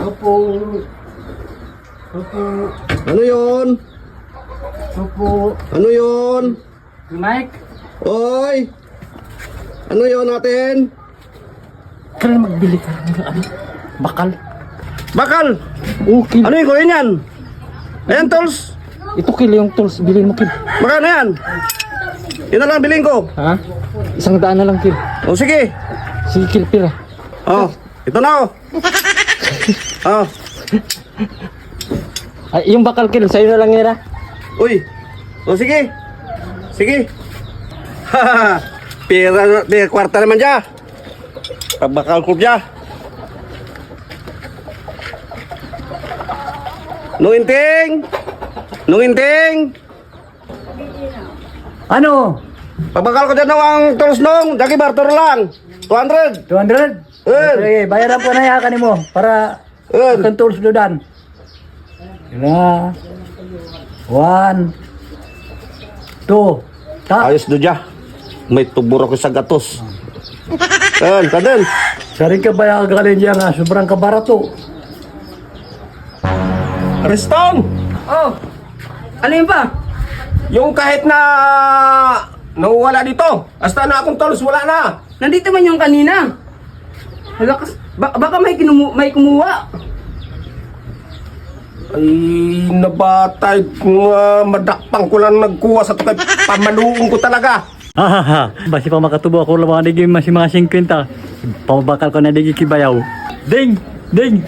Opo. Opo. Ano yon? Opo. Ano yon? Mike? Oy! Ano yon natin? Kailan magbili ka ng ano? Bakal? Bakal! Okay. Ano yung kuya niyan? Ayan, tools! Ito kilo yung tools. Bilhin mo kilo. Magkano yan? Yun na lang bilhin ko. Ha? 100 na lang kilo. O sige. Sige kilo pira. Oh, ito na oh. Oh. Ay, yung bakal kilo. Sa'yo na lang nira. Uy. O sige. Sige. Haha. Pira kwarta naman dya. Pagbakal ko dya. Nunginting. Nunginting. Ano? Pagbakal ko dyan daw ang tools nung. Daki barter lang. 200. 200? Okay, bayaran po na yakan mo para akan tools doon. Kila. 1 2 ta. Ayos do dya. May tuburo ko sa gatos. Kadun. Sari ka ba yung galing dyan nga? Sobrang kabarato. Restong! Oh, ano yun pa? Yung kahit na nawala dito. Hasta na akong tools, wala na. Nandito man yung kanina. Halakas, baka may kumuha. Ay, nabatay nga madakpang ko lang nagkuha sa tukay. Pamaluong ko talaga. Hahaha, basi pa makatubo ako lang mga digi mga 50. Pabakal ko na digi kibayaw. Ding! Ding!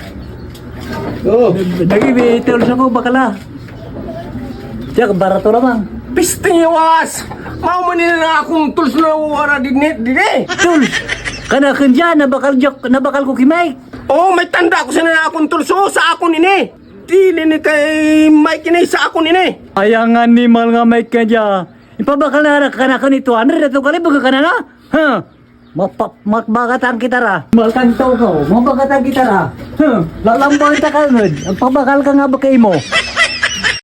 Oh, Dagi bitol sa ko bakala. Diyak barato lamang. pisting yawas. Mau manila na akong tools na wala dini. Tools! Kana kanya nabakal ko kimay. Oh, may tanda ko sa na akong tools. Oh, sa akon ini. Dili ni kay Mike ini sa akon ini. Ayangan ni mal nga may kanya. Ipabakal na kana ko ni 200 ato kali baga kana na. Ha? Makbagatang kita ra. Malkan to ko. Mabagatang kita ra. Lalamboy ta kanod. Ang pabakal ka nga ba kay mo?